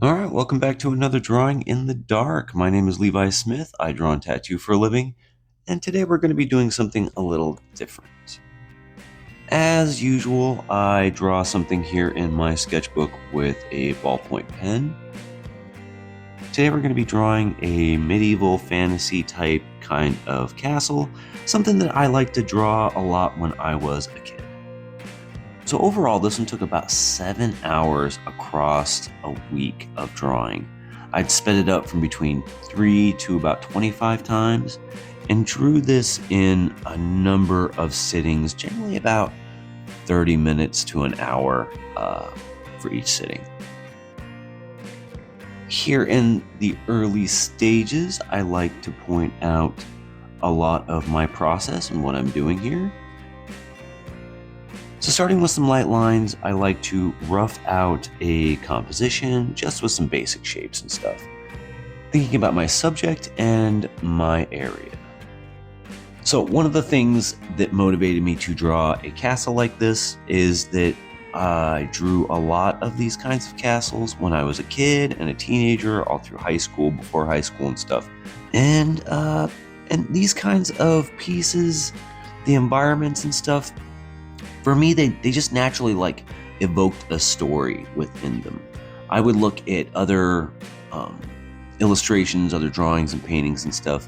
All right, welcome back to another Drawing in the Dark. My name is Levi Smith. I draw and tattoo for a living, and today we're going to be doing something a little different. As usual, I draw something here in my sketchbook with a ballpoint pen. Today we're going to be drawing a medieval fantasy type kind of castle, something that I like to draw a lot when I was a kid. So overall, this one took about 7 hours across a week of drawing. I'd sped it up from between 3 to about 25 times and drew this in a number of sittings, generally about 30 minutes to an hour for each sitting. Here in the early stages, I like to point out a lot of my process and what I'm doing here. So starting with some light lines, I like to rough out a composition just with some basic shapes and stuff, thinking about my subject and my area. So one of the things that motivated me to draw a castle like this is that I drew a lot of these kinds of castles when I was a kid and a teenager, all through high school, before high school and stuff. And these kinds of pieces, the environments and stuff, for me, they just naturally evoked a story within them. I would look at other illustrations, other drawings and paintings and stuff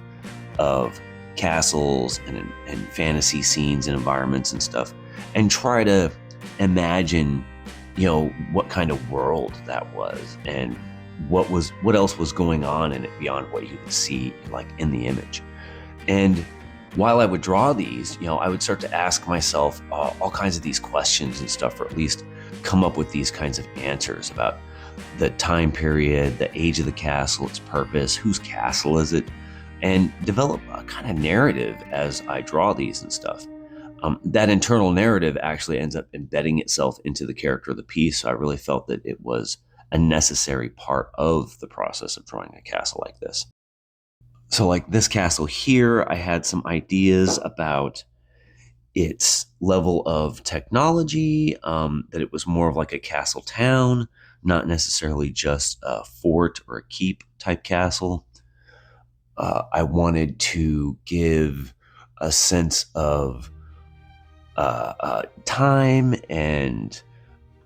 of castles and fantasy scenes and environments and stuff, and try to imagine, what kind of world that was and what else was going on in it beyond what you could see in the image. And while I would draw these, I would start to ask myself all kinds of these questions and stuff, or at least come up with these kinds of answers about the time period, the age of the castle, its purpose, whose castle is it, and develop a kind of narrative as I draw these and stuff. That internal narrative actually ends up embedding itself into the character of the piece. So I really felt that it was a necessary part of the process of drawing a castle like this. So like this castle here, I had some ideas about its level of technology, that it was more of like a castle town, not necessarily just a fort or a keep type castle. I wanted to give a sense of time, and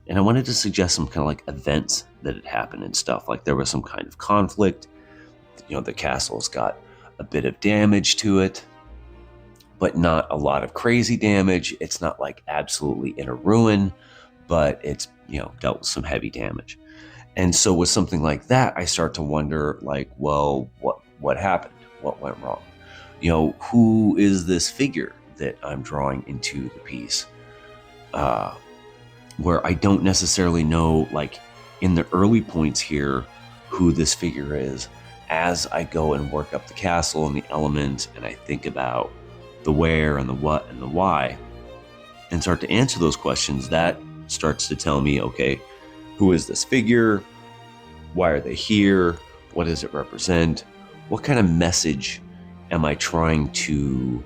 I wanted to suggest some kind of events that had happened and stuff. Like there was some kind of conflict. The castle's got a bit of damage to it, but not a lot of crazy damage. It's not absolutely in a ruin, but it's, dealt with some heavy damage. And so with something like that, I start to wonder well, what happened? What went wrong? Who is this figure that I'm drawing into the piece? Where I don't necessarily know, in the early points here, who this figure is. As I go and work up the castle and the elements, and I think about the where and the what and the why, and start to answer those questions, that starts to tell me, okay, who is this figure? Why are they here? What does it represent? What kind of message am I trying to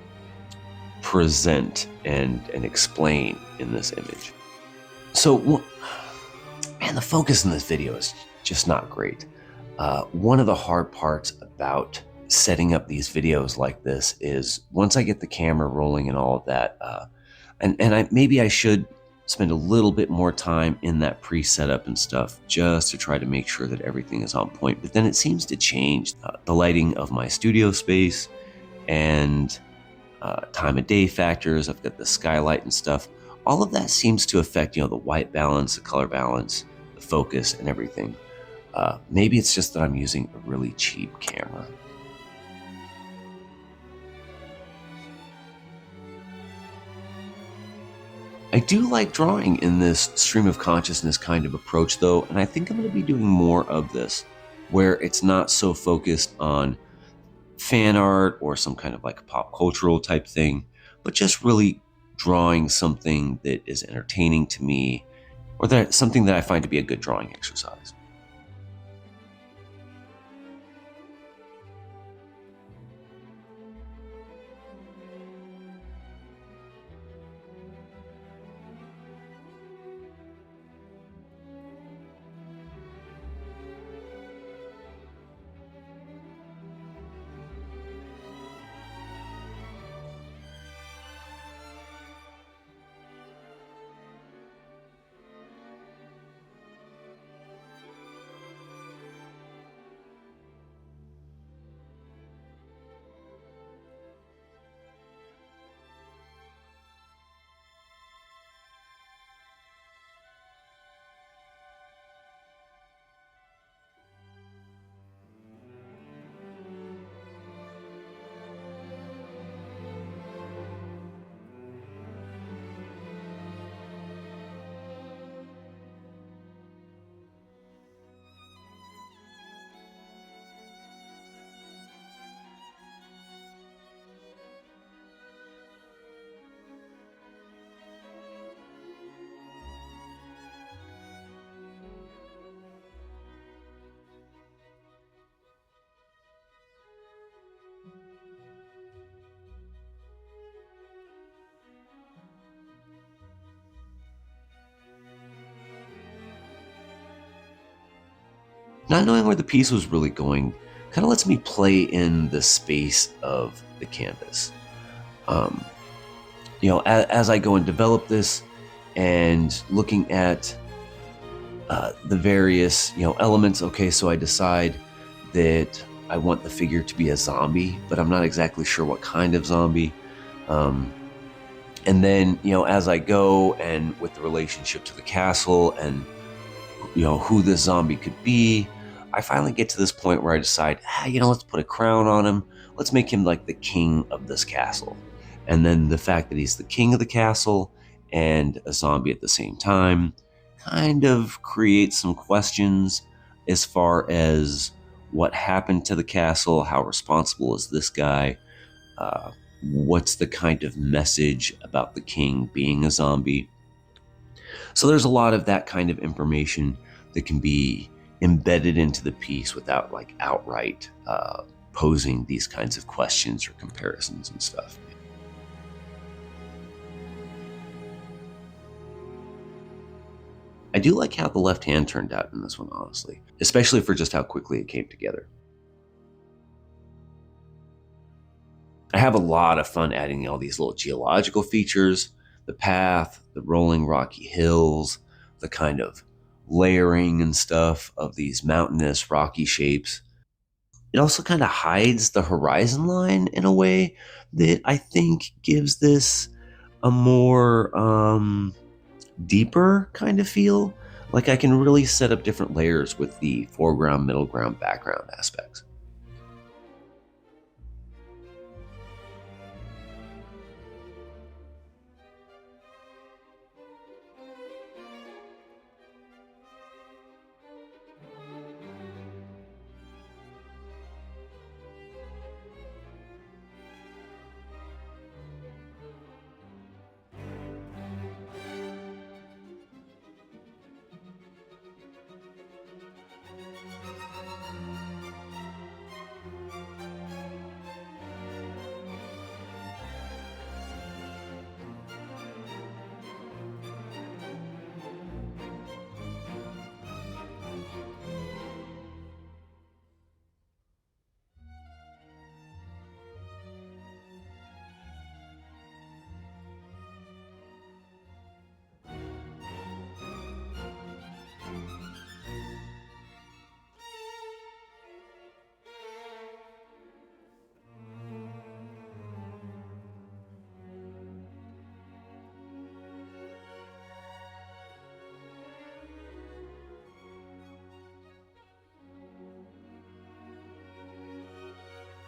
present and explain in this image? So, man, the focus in this video is just not great. One of the hard parts about setting up these videos like this is once I get the camera rolling and all of that, maybe I should spend a little bit more time in that pre-setup and stuff just to try to make sure that everything is on point. But then it seems to change the lighting of my studio space and time of day factors. I've got the skylight and stuff. All of that seems to affect, the white balance, the color balance, the focus and everything. Maybe it's just that I'm using a really cheap camera. I do like drawing in this stream of consciousness kind of approach though, and I think I'm going to be doing more of this, where it's not so focused on fan art or some kind of pop cultural type thing, but just really drawing something that is entertaining to me, or that something that I find to be a good drawing exercise. Not knowing where the piece was really going kind of lets me play in the space of the canvas. Um, as I go and develop this and looking at the various, elements. Okay, so I decide that I want the figure to be a zombie, but I'm not exactly sure what kind of zombie. Um, and then, as I go and with the relationship to the castle and, who this zombie could be, I finally get to this point where I decide, let's put a crown on him. Let's make him like the king of this castle. And then the fact that he's the king of the castle and a zombie at the same time kind of creates some questions as far as what happened to the castle, how responsible is this guy, what's the kind of message about the king being a zombie. So there's a lot of that kind of information that can be embedded into the piece without like outright posing these kinds of questions or comparisons and stuff. I do like how the left hand turned out in this one, honestly, especially for just how quickly it came together. I have a lot of fun adding all these little geological features, the path, the rolling rocky hills, the kind of layering and stuff of these mountainous rocky shapes. It also kind of hides the horizon line in a way that I think gives this a more deeper kind of feel. Like I can really set up different layers with the foreground, middle ground, background aspects.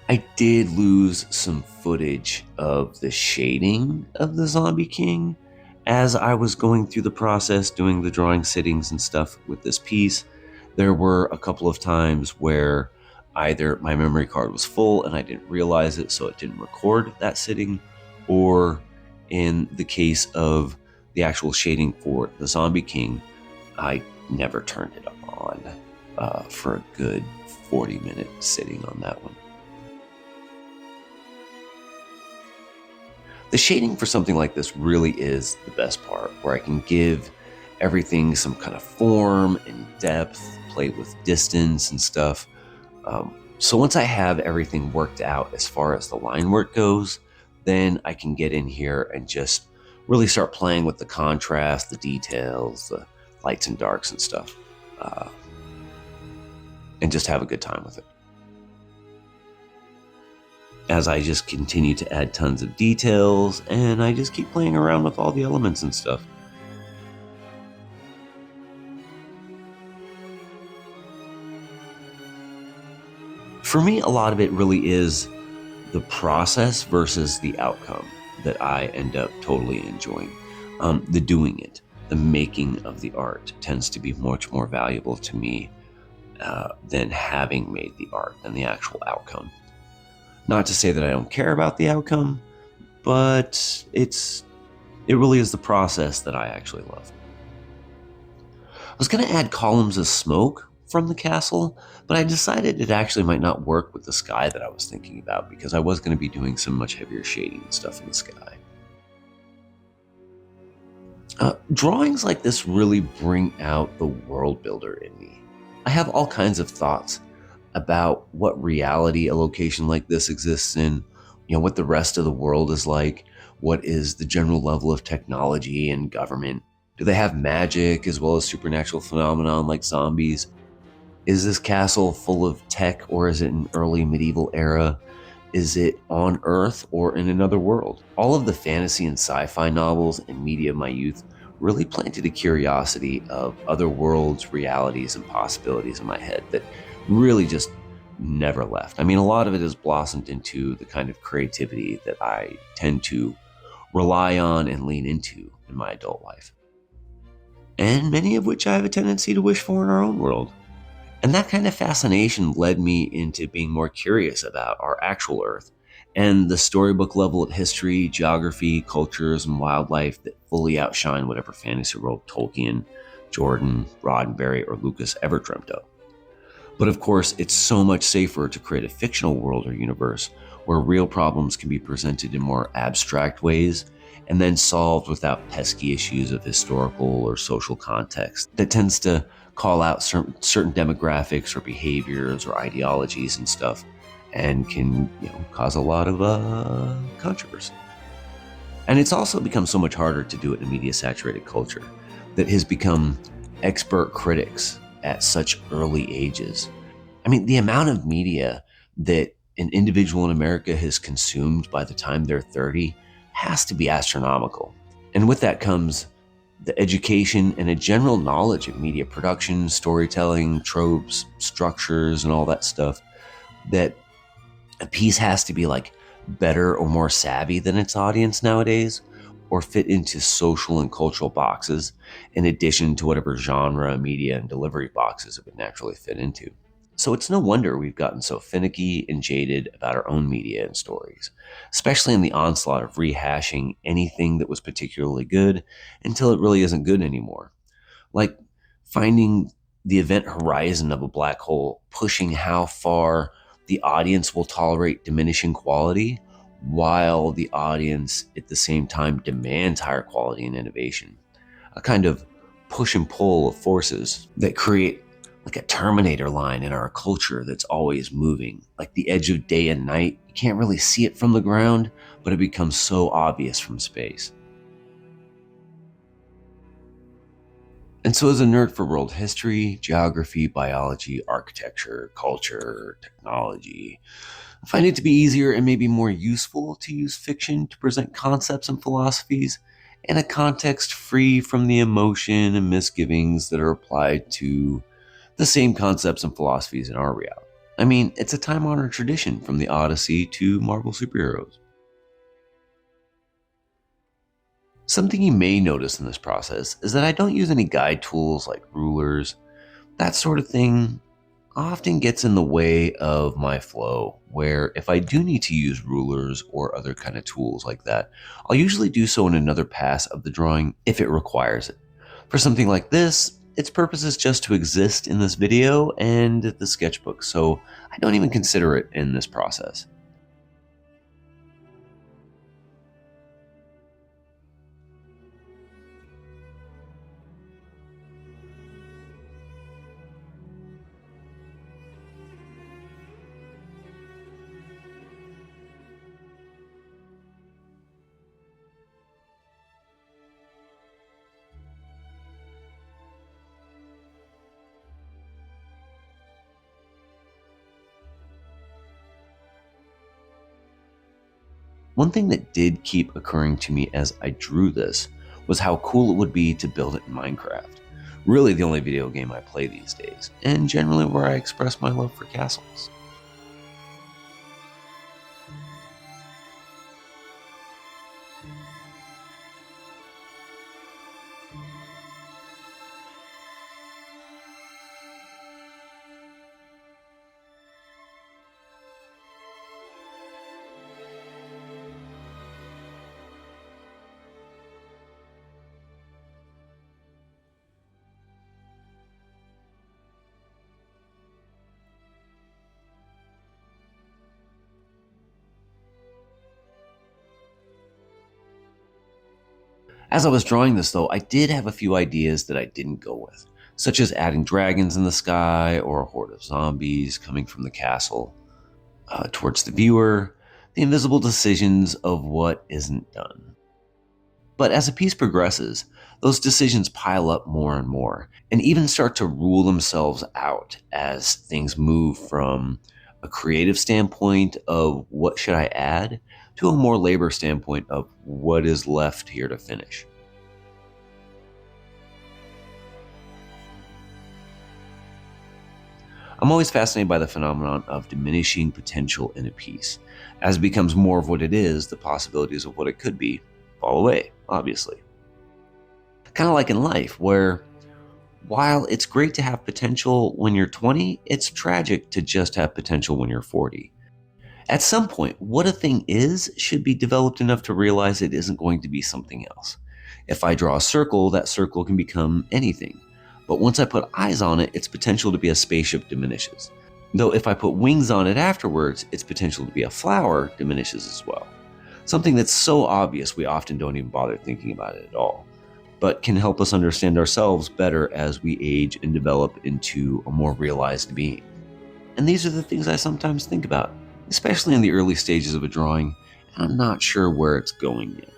I did lose some footage of the shading of the Zombie King as I was going through the process, doing the drawing sittings and stuff with this piece. There were a couple of times where either my memory card was full and I didn't realize it, so it didn't record that sitting, or in the case of the actual shading for the Zombie King, I never turned it on for a good 40-minute sitting on that one. The shading for something like this really is the best part, where I can give everything some kind of form and depth, play with distance and stuff. So once I have everything worked out as far as the line work goes, then I can get in here and just really start playing with the contrast, the details, the lights and darks and stuff, and just have a good time with it. As I just continue to add tons of details, and I just keep playing around with all the elements and stuff. For me, a lot of it really is the process versus the outcome that I end up totally enjoying. The doing it, the making of the art tends to be much more valuable to me than having made the art, than the actual outcome. Not to say that I don't care about the outcome, but it really is the process that I actually love. I was going to add columns of smoke from the castle, but I decided it actually might not work with the sky that I was thinking about, because I was going to be doing some much heavier shading and stuff in the sky. Drawings like this really bring out the world builder in me. I have all kinds of thoughts about what reality a location like this exists in, what the rest of the world is like, what is the general level of technology and government. Do they have magic as well as supernatural phenomenon like zombies? Is this castle full of tech, or is it an early medieval era? Is it on Earth or in another world? All of the fantasy and sci-fi novels and media of my youth really planted a curiosity of other worlds, realities, and possibilities in my head that really just never left. I mean, a lot of it has blossomed into the kind of creativity that I tend to rely on and lean into in my adult life, and many of which I have a tendency to wish for in our own world. And that kind of fascination led me into being more curious about our actual Earth and the storybook level of history, geography, cultures, and wildlife that fully outshine whatever fantasy world Tolkien, Jordan, Roddenberry, or Lucas ever dreamt of. But of course, it's so much safer to create a fictional world or universe where real problems can be presented in more abstract ways and then solved without pesky issues of historical or social context that tends to call out certain demographics or behaviors or ideologies and stuff, and can cause a lot of controversy. And it's also become so much harder to do it in a media-saturated culture that has become expert critics at such early ages. I mean, the amount of media that an individual in America has consumed by the time they're 30 has to be astronomical. And with that comes the education and a general knowledge of media production, storytelling, tropes, structures, and all that stuff, that a piece has to be like better or more savvy than its audience nowadays, or fit into social and cultural boxes in addition to whatever genre, media, and delivery boxes it would naturally fit into. So it's no wonder we've gotten so finicky and jaded about our own media and stories, especially in the onslaught of rehashing anything that was particularly good until it really isn't good anymore. Like finding the event horizon of a black hole, pushing how far the audience will tolerate diminishing quality, while the audience at the same time demands higher quality and innovation. A kind of push and pull of forces that create like a Terminator line in our culture that's always moving, like the edge of day and night. You can't really see it from the ground, but it becomes so obvious from space. And so as a nerd for world history, geography, biology, architecture, culture, technology, I find it to be easier and maybe more useful to use fiction to present concepts and philosophies in a context free from the emotion and misgivings that are applied to the same concepts and philosophies in our reality. I mean, it's a time-honored tradition from the Odyssey to Marvel superheroes. Something you may notice in this process is that I don't use any guide tools like rulers. That sort of thing often gets in the way of my flow, where if I do need to use rulers or other kind of tools like that, I'll usually do so in another pass of the drawing if it requires it. For something like this, its purpose is just to exist in this video and the sketchbook, so I don't even consider it in this process. One thing that did keep occurring to me as I drew this was how cool it would be to build it in Minecraft. Really the only video game I play these days, and generally where I express my love for castles. As I was drawing this though, I did have a few ideas that I didn't go with. such as adding dragons in the sky or a horde of zombies coming from the castle towards the viewer, the invisible decisions of what isn't done. But as a piece progresses, those decisions pile up more and more, and even start to rule themselves out as things move from a creative standpoint of what should I add to a more labor standpoint of what is left here to finish. I'm always fascinated by the phenomenon of diminishing potential in a piece. As it becomes more of what it is, the possibilities of what it could be fall away, obviously. Kind of like in life, where while it's great to have potential when you're 20, it's tragic to just have potential when you're 40. At some point, what a thing is should be developed enough to realize it isn't going to be something else. If I draw a circle, that circle can become anything. But once I put eyes on it, its potential to be a spaceship diminishes. Though if I put wings on it afterwards, its potential to be a flower diminishes as well. Something that's so obvious we often don't even bother thinking about it at all, but can help us understand ourselves better as we age and develop into a more realized being. And these are the things I sometimes think about, especially in the early stages of a drawing, and I'm not sure where it's going yet.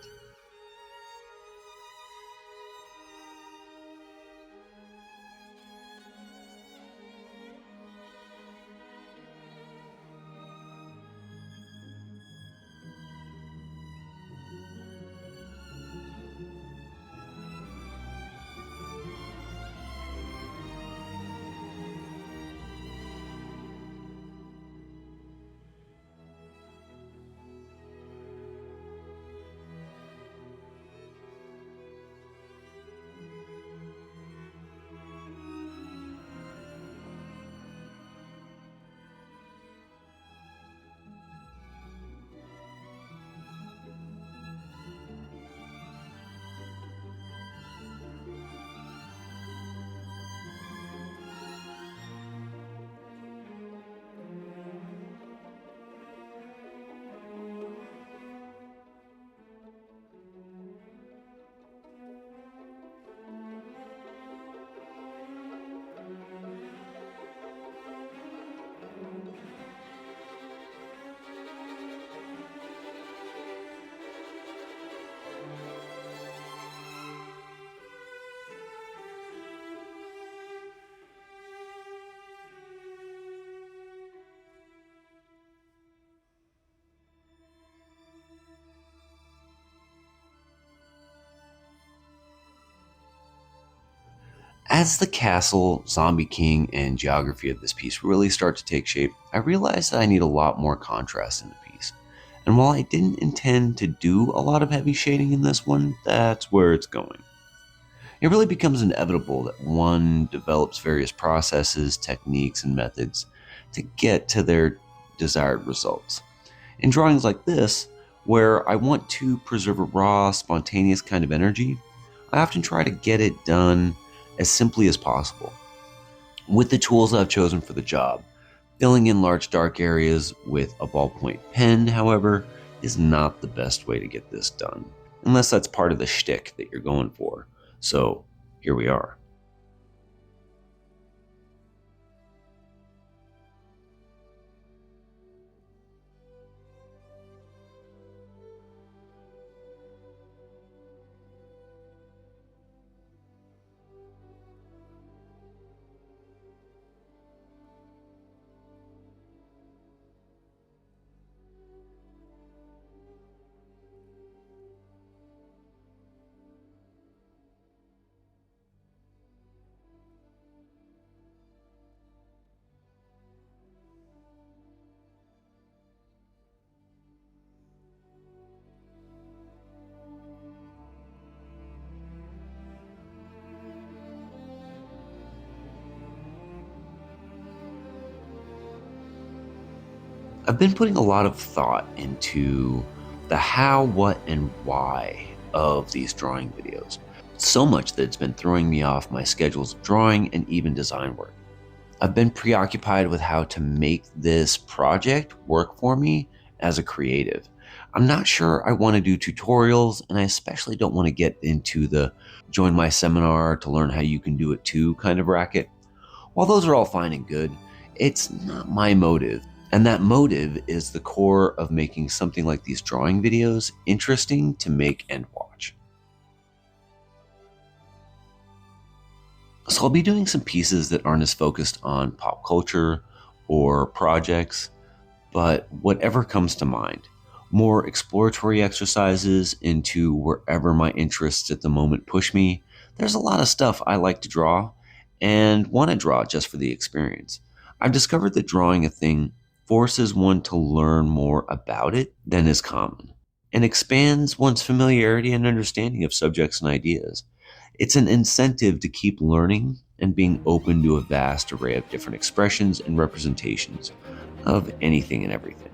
As the castle, zombie king, and geography of this piece really start to take shape, I realized that I need a lot more contrast in the piece. And while I didn't intend to do a lot of heavy shading in this one, that's where it's going. It really becomes inevitable that one develops various processes, techniques, and methods to get to their desired results. In drawings like this, where I want to preserve a raw, spontaneous kind of energy, I often try to get it done as simply as possible. With the tools I've chosen for the job, filling in large dark areas with a ballpoint pen, however, is not the best way to get this done, unless that's part of the shtick that you're going for. So here we are. I've been putting a lot of thought into the how, what, and why of these drawing videos. So much that it's been throwing me off my schedules of drawing and even design work. I've been preoccupied with how to make this project work for me as a creative. I'm not sure I want to do tutorials, and I especially don't want to get into the join my seminar to learn how you can do it too kind of racket. While those are all fine and good, it's not my motive. And that motive is the core of making something like these drawing videos interesting to make and watch. So I'll be doing some pieces that aren't as focused on pop culture or projects, but whatever comes to mind. More exploratory exercises into wherever my interests at the moment push me. There's a lot of stuff I like to draw and want to draw just for the experience. I've discovered that drawing a thing forces one to learn more about it than is common, and expands one's familiarity and understanding of subjects and ideas. It's an incentive to keep learning and being open to a vast array of different expressions and representations of anything and everything.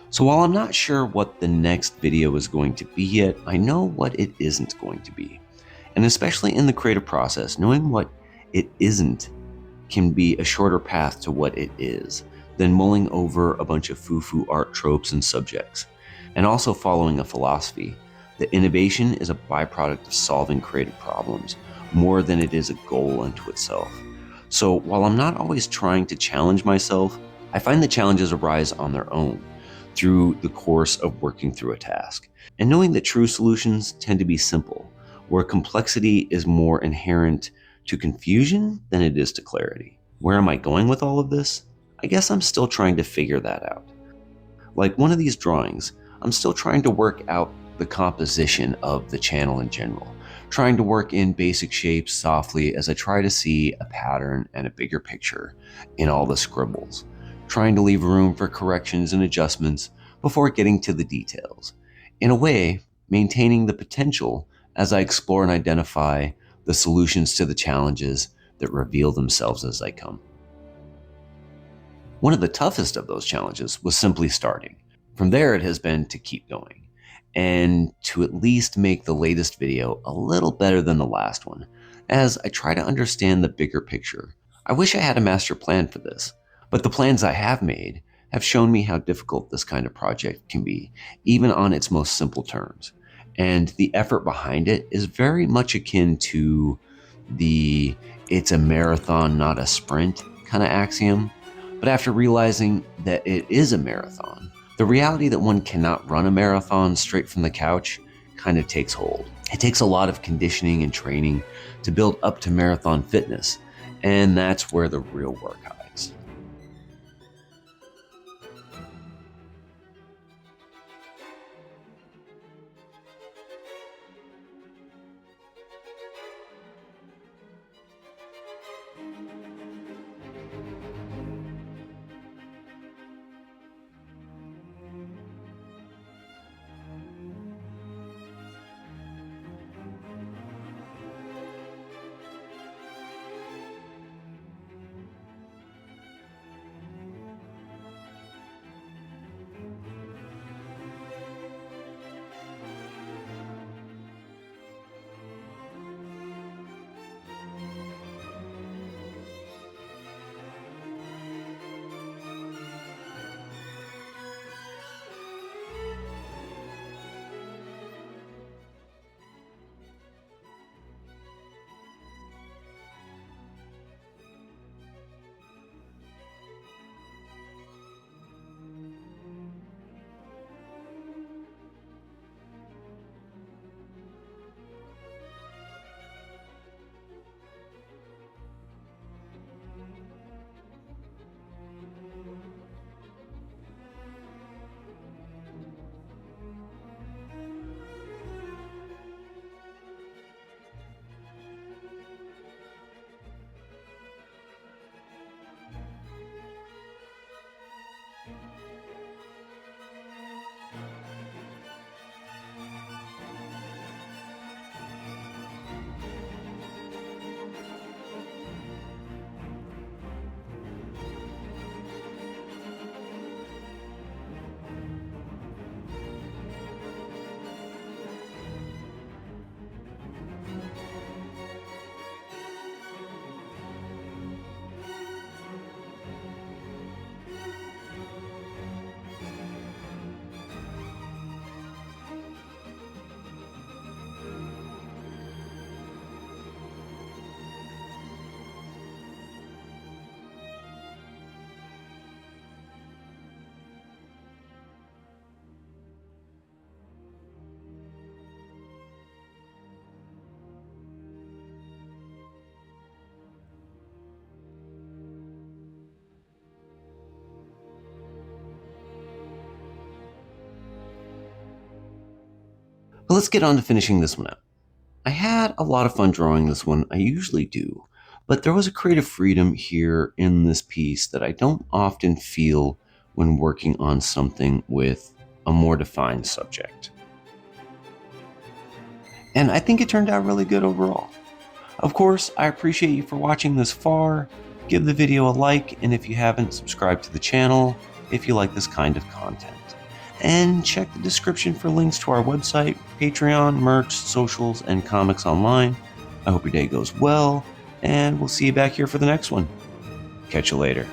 So while I'm not sure what the next video is going to be yet, I know what it isn't going to be. And especially in the creative process, knowing what it isn't can be a shorter path to what it is than mulling over a bunch of foo-foo art tropes and subjects. And also following a philosophy that innovation is a byproduct of solving creative problems more than it is a goal unto itself. So while I'm not always trying to challenge myself, I find the challenges arise on their own through the course of working through a task. And knowing that true solutions tend to be simple, where complexity is more inherent to confusion than it is to clarity. Where am I going with all of this? I guess I'm still trying to figure that out. Like one of these drawings, I'm still trying to work out the composition of the channel in general, trying to work in basic shapes softly as I try to see a pattern and a bigger picture in all the scribbles, trying to leave room for corrections and adjustments before getting to the details. In a way, maintaining the potential as I explore and identify the solutions to the challenges that reveal themselves as I come. One of the toughest of those challenges was simply starting. From there, it has been to keep going and to at least make the latest video a little better than the last one, as I try to understand the bigger picture. I wish I had a master plan for this, but the plans I have made have shown me how difficult this kind of project can be, even on its most simple terms. And the effort behind it is very much akin to the "it's a marathon, not a sprint" kind of axiom. But after realizing that it is a marathon, the reality that one cannot run a marathon straight from the couch kind of takes hold. It takes a lot of conditioning and training to build up to marathon fitness, and that's where the real work hides. But let's get on to finishing this one out. I had a lot of fun drawing this one, I usually do, but there was a creative freedom here in this piece that I don't often feel when working on something with a more defined subject. And I think it turned out really good overall. Of course, I appreciate you for watching this far. Give the video a like, and if you haven't, subscribe to the channel if you like this kind of content. And check the description for links to our website, Patreon, merch, socials, and comics online. I hope your day goes well, and we'll see you back here for the next one. Catch you later.